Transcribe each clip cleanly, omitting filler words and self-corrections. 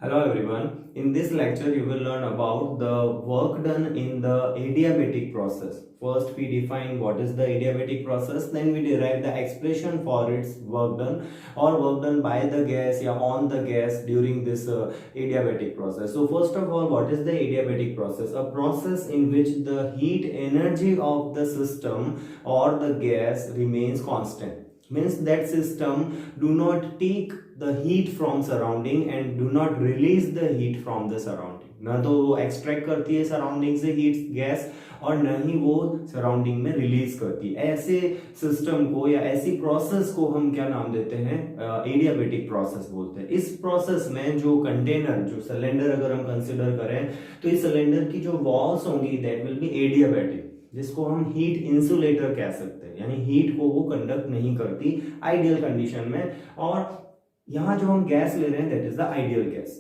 Hello everyone. In this lecture you will learn about the work done in the adiabatic process. First we define what is the adiabatic process, then we derive the expression for its work done or work done by the gas or on the gas during this adiabatic process. So first of all, what is the adiabatic process? A process in which the heat energy of the system or the gas remains constant. Means that system do not take the heat from surrounding and do not release the heat from the surrounding. ना तो वो extract करती है surrounding से heat gas और न ही वो surrounding में रिलीज करती है। ऐसे सिस्टम को या ऐसी प्रोसेस को हम क्या नाम देते हैं? एडियाबेटिक प्रोसेस बोलते हैं। इस प्रोसेस में जो कंटेनर, जो सिलेंडर अगर हम कंसिडर करें तो इस सिलेंडर की जो वॉल्स होंगी दैट विल बी एडियाबेटिक, जिसको हम हीट इंसुलेटर कह सकते हैं, यानी हीट को वो कंडक्ट नहीं करती आइडियल कंडीशन में। और यहाँ जो हम गैस ले रहे हैं that is the ideal gas.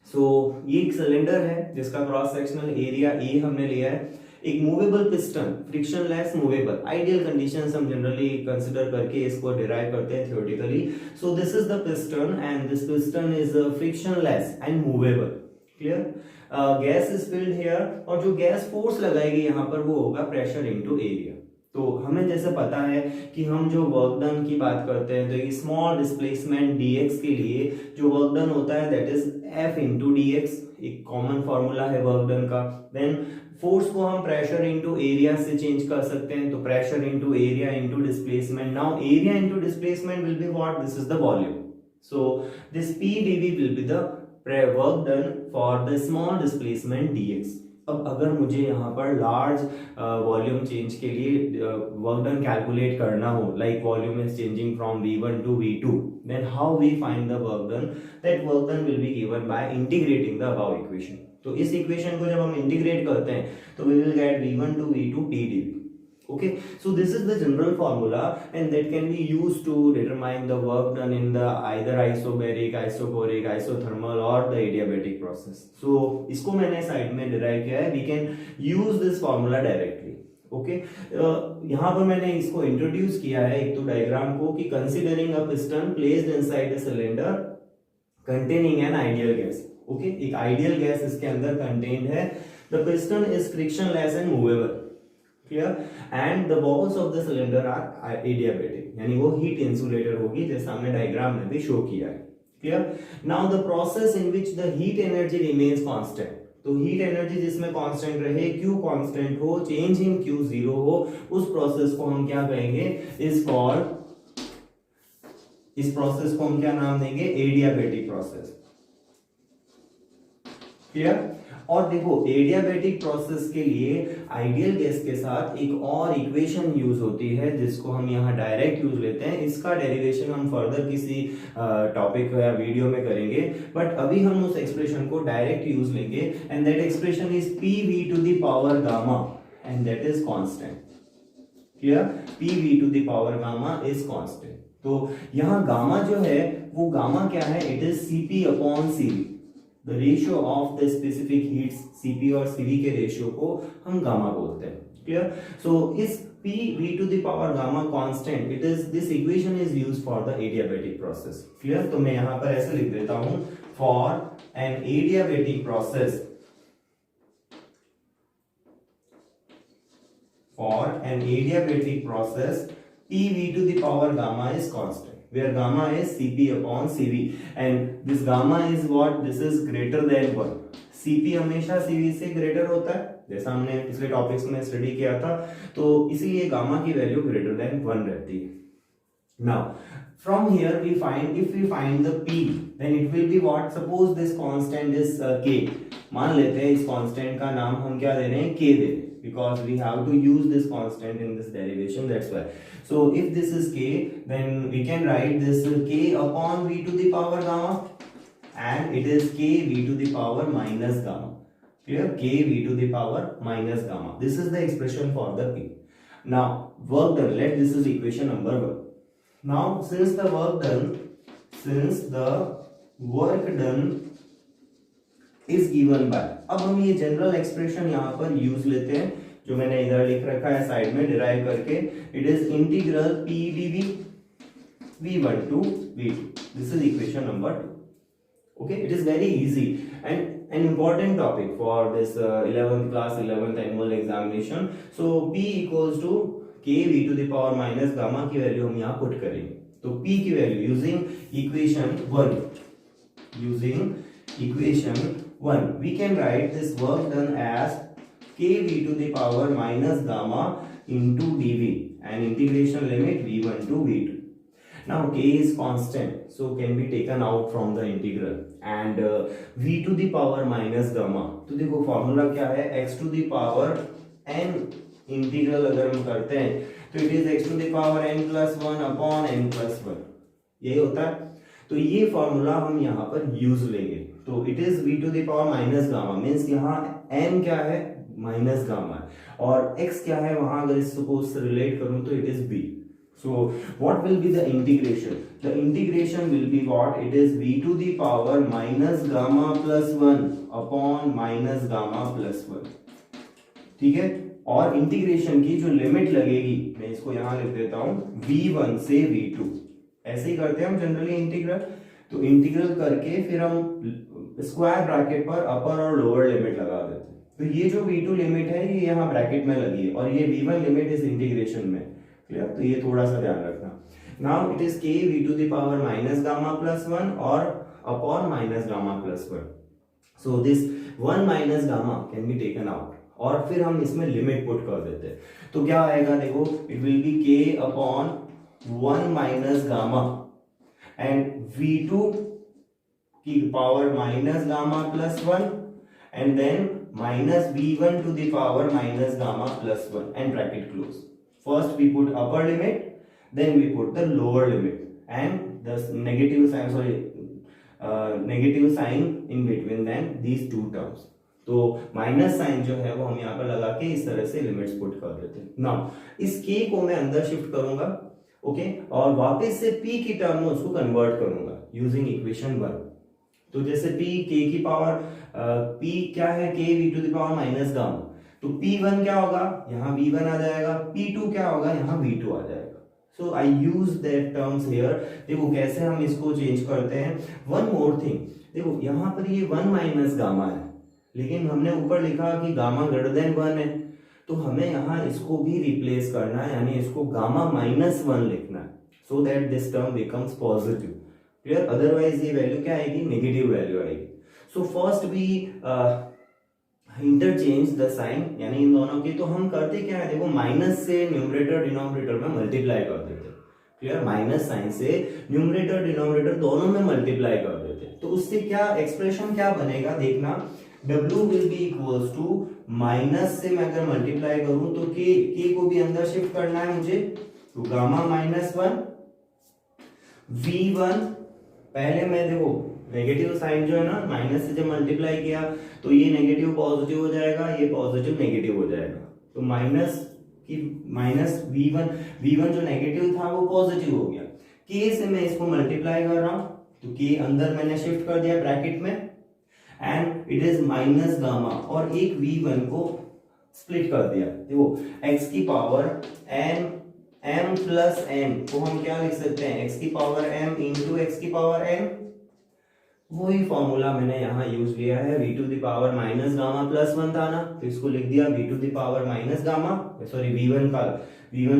So ये एक सिलेंडर है जिसका क्रॉस सेक्शनल एरिया ए हमने लिया है। एक movable piston, frictionless movable, ideal conditions हम जनरली कंसीडर करके इसको डिराइव करते हैं theoretically. So this is the piston and this piston is frictionless and movable. Clear? Gas is filled here और जो गैस फोर्स लगाएगी यहाँ पर वो होगा प्रेशर इनटू एरिया। तो हमें जैसे पता है कि हम जो वर्क डन की बात करते हैं तो ये स्मॉल डिस्प्लेसमेंट dx के लिए जो वर्क डन होता है that is f into dx, एक कॉमन फॉर्मूला है वर्क डन का। देन फोर्स को हम प्रेशर इंटू एरिया से चेंज कर सकते हैं, तो pressure into area into displacement. Now area into displacement will be what? This is the volume. So this p dv will be the work done for the small displacement dx। अब अगर मुझे यहाँ पर large volume change के लिए work done calculate करना हो, like volume is changing from v1 to v2, then how we find the work done? That work done will be given by integrating the above equation. तो इस equation को जब हम integrate करते हैं तो we will get v1 to v2 p dv। Okay, so this is the general formula and that can be used to determine the work done in the either isobaric, isoporic, isothermal or the adiabatic process. So इसको मैंने side में derive किया है। We can use this formula directly. Okay, यहाँ पर मैंने इसको introduce किया है एक तो डायग्राम को कि considering a piston placed inside a cylinder containing an ideal gas. Okay, एक ideal gas इसके अंदर contained है। The piston is frictionless and movable. Clear? And the walls of the cylinder are adiabatic, यानी वो heat insulator होगी जैसा हमने diagram में भी शो किया है। Clear? Now the process in which the heat energy remains constant, तो heat energy जिसमें constant रहे, Q constant हो, change in Q 0 हो, उस प्रोसेस को हम क्या कहेंगे? इस प्रोसेस को हम क्या नाम देंगे? Adiabatic process. क्लियर? और देखो एडियाबेटिक प्रोसेस के लिए आइडियल गैस के साथ एक और इक्वेशन यूज होती है जिसको हम यहाँ डायरेक्ट यूज लेते हैं। इसका डेरिवेशन हम फर्दर किसी टॉपिक या वीडियो में करेंगे, बट अभी हम उस एक्सप्रेशन को डायरेक्ट यूज लेंगे and that expression is pv to the power gamma and that is constant. Clear? pv to the power gamma is constant. तो यहाँ गामा जो है वो गामा क्या है? It is cp upon cv। The ratio of the specific heats, Cp और Cv के ratio को हम गामा बोलते हैं। क्लियर? सो इस P v to the power gamma constant, it is this equation is used for the adiabatic process. Clear? तो मैं यहाँ पर ऐसे लिख देता हूँ, for an adiabatic process, P v to the power gamma is constant, where gamma is Cp upon Cv and this gamma is what? This is greater than 1. Cp हमेशा Cv से ग्रेटर होता है जैसा हमने पिछले टॉपिक्स में study किया था, तो इसीलिए गामा की वैल्यू ग्रेटर देन 1 रहती है। Now from here we find, if we find the p then it will be what? Suppose this constant is k, मान लेते हैं इस कांस्टेंट का नाम हम क्या दे रहे हैं? k दे रहे हैं because we have to use this constant in this derivation, that's why. So if this is k then we can write this k upon v to the power gamma and it is k v to the power minus gamma. Clear? K v to the power minus gamma. This is the expression for the p. Now work done, let this is equation number 1. Now since the work done is given by, अब हम ये general expression यहाँ पर use लेते हैं जो मैंने इधर लिख रखा है साइड में डिराइव करके। It is integral p dv v1 to v2। This is equation number 2। Okay, it is very easy and an important topic for this 11th class 11th annual examination. So p equals to k v to the power minus gamma की value हम यहाँ put करेंगे. तो p की value using equation 1 we can write this work done as k v to the power minus gamma into dv and integration limit v1 to v2. Now k is constant, so can be taken out from the integral and v to the power minus gamma. तो देखो formula क्या है, x to the power n integral अगर हम करते हैं तो it is x to the power n plus 1 upon n plus 1, यही होता है. तो ये फॉर्मूला हम यहाँ पर यूज लेंगे. तो it is v to the power minus gamma means यहाँ n क्या है माइनस गामा और x क्या है वहां अगर इस सपोज से रिलेट करूं तो it is b. So what will be the integration? The integration will be what? It is v to the power minus gamma plus 1 upon minus gamma plus 1. ठीक है. और इंटीग्रेशन की जो लिमिट लगेगी मैं इसको यहां लिख देता हूं v1 से v2. ऐसे ही करते हैं हम जनरली इंटीग्रल. तो इंटीग्रल करके फिर हम स्क्वायर ब्रैकेट पर अपर और लोअर लिमिट लगा देते हैं. तो ये जो v2 लिमिट है ये यहाँ ब्रैकेट में लगी है और ये v1 लिमिट इस इंटीग्रेशन में. क्लियर. तो ये थोड़ा सा ध्यान रखना. Now it is k v to the power minus gamma plus 1 और upon minus gamma plus 1. So this 1 minus gamma can be taken out और फिर हम इसमें लिमिट पुट कर देते हैं. तो क्या आएगा देखो, it will be k upon 1 minus gamma and v2 की power minus gamma plus 1 and then minus v1 to the power minus gamma plus 1 and bracket close. First we put upper limit, then we put the lower limit and the negative sign in between then these two terms. तो minus sign जो है वो हम यहाँ पर लगा के इस तरह से लिमिट्स पुट कर देते हैं. नाउ इस k को मैं अंदर शिफ्ट करूंगा, ओके, और वापस से p की टर्म में उसको कन्वर्ट करूंगा यूजिंग इक्वेशन 1. तो जैसे p k की पावर p क्या है k v to the power minus gamma. तो P1 क्या होगा, यहाँ V1 आ जाएगा. P2 क्या होगा, यहाँ V2 आ जाएगा. सो आई यूज दैट टर्म्स हियर. देखो कैसे हम इसको चेंज करते हैं. वन मोर थिंग, देखो यहाँ पर ये 1 माइनस गामा है लेकिन हमने ऊपर लिखा कि गामा ग्रेटर देन 1 है. तो हमें यहाँ इसको भी रिप्लेस करना है, यानी इसको गामा माइनस 1 लिखना है so that this term becomes positive. Clear. Otherwise ये वैल्यू क्या आएगी, नेगेटिव वैल्यू आएगी. सो फर्स्ट भी इंटरचेंज द साइन, यानी इन दोनों की. तो हम करते क्या है, देखो माइनस से न्यूमरेटर डिनोमिनेटर में मल्टीप्लाई कर देते हैं. क्लियर. माइनस साइन से न्यूमरेटर डिनोमिनेटर दोनों में मल्टीप्लाई कर देते हैं. तो उससे क्या एक्सप्रेशन क्या बनेगा देखना, w will be equals to minus से मैं अगर मल्टीप्लाई करूं तो k को भी अंदर शिफ्ट करना है मुझे. तो गामा माइनस 1 v1, पहले मैं देखो नेगेटिव साइन जो है ना माइनस से जब मल्टीप्लाई किया तो ये नेगेटिव पॉजिटिव हो जाएगा, ये पॉजिटिव नेगेटिव हो जाएगा. तो माइनस v1 जो नेगेटिव था वो पॉजिटिव हो गया. k से मैं इसको मल्टीप्लाई कर रहा हूं तो k अंदर मैंने शिफ्ट कर दिया ब्रैकेट में and it is minus gamma और एक v1 को स्प्लिट कर दिया. देखो x की पावर m प्लस n को हम क्या लिख सकते हैं, x की पावर m इंटू x की पावर n. वही फॉर्मूला मैंने यहाँ यूज लिया है. v to the power minus gamma plus 1 था ना, तो इसको लिख दिया v to the power minus gamma, sorry v1 to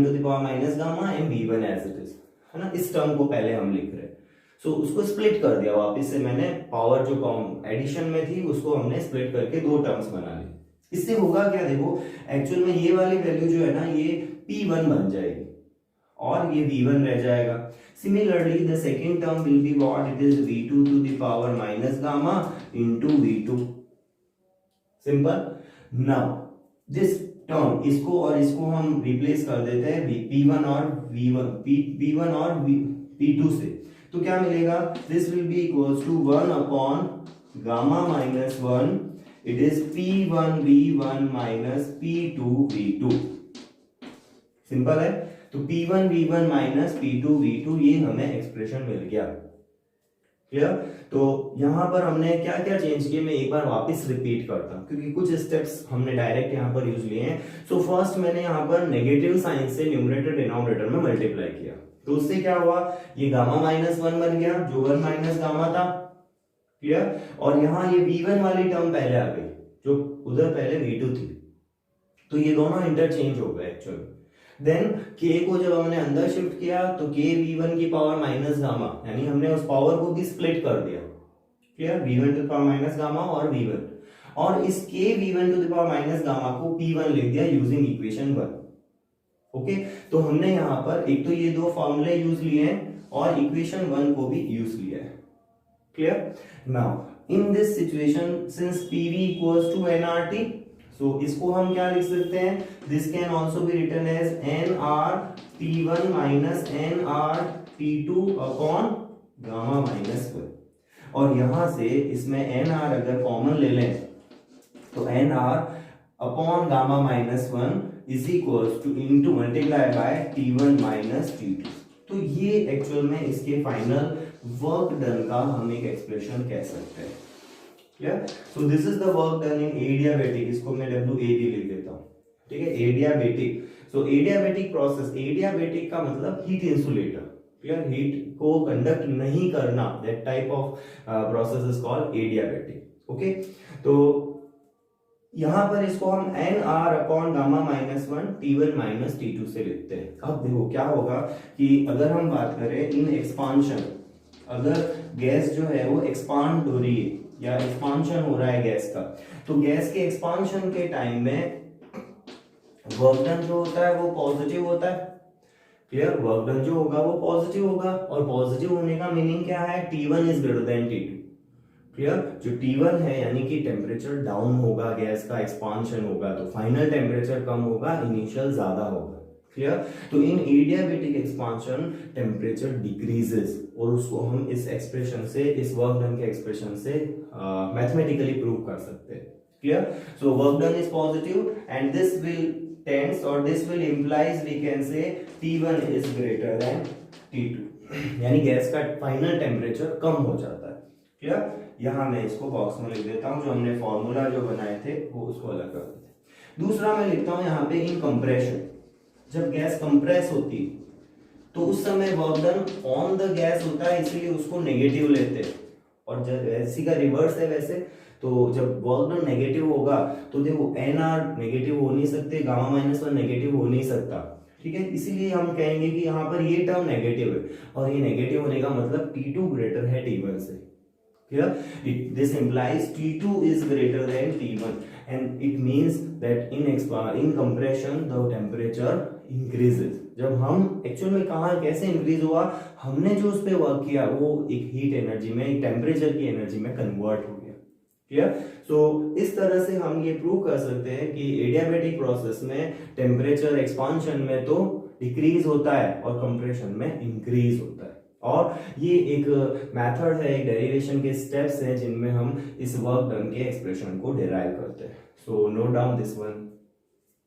the power minus gamma and v1 as it is, है ना. इस टर्म को पहले हम लिख रहे हैं. सो उसको स्प्लिट कर दिया वापस से मैंने. पावर जो एडिशन में थी उसको हमने स्प्लिट करके दो टर्म्स बना ली. इससे होगा क्या, देखो एक्चुअल में ये वाली वैल्यू जो है ना ये p1 बन जाएगी और ये v1 रह जाएगा. Similarly, the second term will be what? It is v2 to the power minus gamma into v2. Simple. Now, this term इसको और इसको हम रिप्लेस कर देते हैं p1 और p1 और p2 से. तो क्या मिलेगा, this will be equals to 1 upon gamma minus 1. It is p1 v1 minus p2 v2. Simple है. तो p1 v1 minus p2 v2 ये हमें एक्सप्रेशन मिल गया. क्लियर. तो यहां पर हमने क्या क्या चेंज किए मैं एक बार वापस रिपीट करता हूं क्योंकि कुछ स्टेप्स हमने डायरेक्ट यहां पर यूज लिए हैं. सो फर्स्ट मैंने यहां पर नेगेटिव साइन से न्यूमरेटर डिनोमिनेटर में मल्टीप्लाई किया. तो उससे क्या हुआ, ये गामा माइनस 1 बन गया जो 1 माइनस गामा था. क्लियर। और यहाँ ये V1 वाली टर्म पहले आ गई, जो उधर पहले V2 थी, तो ये दोनों इंटरचेंज हो गए एक्चुअली। देन k को जब हमने अंदर शिफ्ट किया तो k V1 की पावर माइनस गामा, यानी हमने उस पावर को भी स्प्लिट कर दिया, clear, V1 to the power minus gamma और V1, और इस k V1 to the power minus gamma को P1 लिख दिया यूजिंग इक्वेशन 1। ओके, तो हमने यहाँ पर एक तो ये दो फॉर्मूले यूज लिए हैं और इक्वेशन 1 को भी यूज लिया है, clear. Now in this situation since PV equals to nRT, so इसको हम क्या लिख सकते हैं, this can also be written as nRT1 minus nRT2 upon gamma minus 1। और यहां से इसमें nr अगर कॉमन ले लें तो nr upon gamma minus 1 is equals to into multiply by T1 minus T2। तो ये एक्चुअल में इसके फाइनल वर्क डन का हम एक एक्सप्रेशन कह सकते हैं, clear. So this is the work done in adiabatic, इसको मैं WAD लिख देता हूं, ठीक है, एडियाबैटिक। सो एडियाबैटिक प्रोसेस, एडियाबैटिक का मतलब हीट इंसुलेटर, क्लियर, हीट को कंडक्ट नहीं करना, that type of process is called adiabatic. Okay, तो यहां पर इसको हम nr upon gamma minus 1 T1 minus T2 से लिखते हैं। अब देखो क्या होगा कि अगर हम बात करें इन एक्सपांशन, अगर गैस जो है वो एक्सपांड हो रही है या एक्सपांशन हो रहा है गैस का, तो गैस के एक्सपांशन के टाइम में वर्क डन जो होता है वो पॉजिटिव होता है, क्लियर, वर्क डन जो होगा वो पॉजिटिव होगा, और पॉजिटिव होने का मीनिंग क्या है, T1 is greater than T2, clear. जो T1 है यानी कि टेम्परेचर डाउन होगा, गैस का एक्सपांशन होगा तो फाइनल टेम्परेचर कम होगा, इनिशियल ज्यादा होगा, क्लियर। तो in adiabatic expansion temperature decreases, और उसको हम इस एक्सप्रेशन से, इस वर्क डन के एक्सप्रेशन से मैथमेटिकली प्रूव कर सकते हैं, clear. So work done is positive and this will tends और this will implies we can say T1 is greater than T2, यानी गैस का फाइनल टेम्परेचर कम हो जाता है, क्लियर। यहां मैं इसको बॉक्स में लिख देता हूं, जो हमने फॉर्मूला जो बनाए थे वो उसको अलग कर देते। दूसरा मैं लिखता हूं यहाँ पे इन कंप्रेशन, जब गैस कंप्रेस होती तो उस समय work done on the gas होता है, इसीलिए उसको नेगेटिव लेते हैं, और जब ऐसी का रिवर्स है वैसे, तो जब वर्क डन नेगेटिव होगा तो देखो nr नेगेटिव हो नहीं सकते, गामा माइनस 1 नेगेटिव हो नहीं सकता, ठीक है, इसीलिए हम कहेंगे कि यहाँ पर ये टर्म नेगेटिव है, और ये नेगेटिव होने का मतलब T2 ग्रेटर है T1 से, clear. This implies T2 is greater than T1 and it means that in compression the temperature increases। जब हम एक्चुअल में कहा कैसे इंक्रीज हुआ, हमने जो उस पर वर्क किया वो एक हीट एनर्जी में, एक टेम्परेचर की एनर्जी में कन्वर्ट हो गया, क्लियर। सो इस तरह से हम ये प्रूव कर सकते हैं कि एडियाबैटिक प्रोसेस में टेम्परेचर एक्सपांशन में तो डिक्रीज होता है और कंप्रेशन में इंक्रीज होता है, और ये एक मेथड है, एक डेरिवेशन के स्टेप्स हैं जिनमें हम इस वर्क डन के एक्सप्रेशन को डिराइव करते हैं। So note down this one.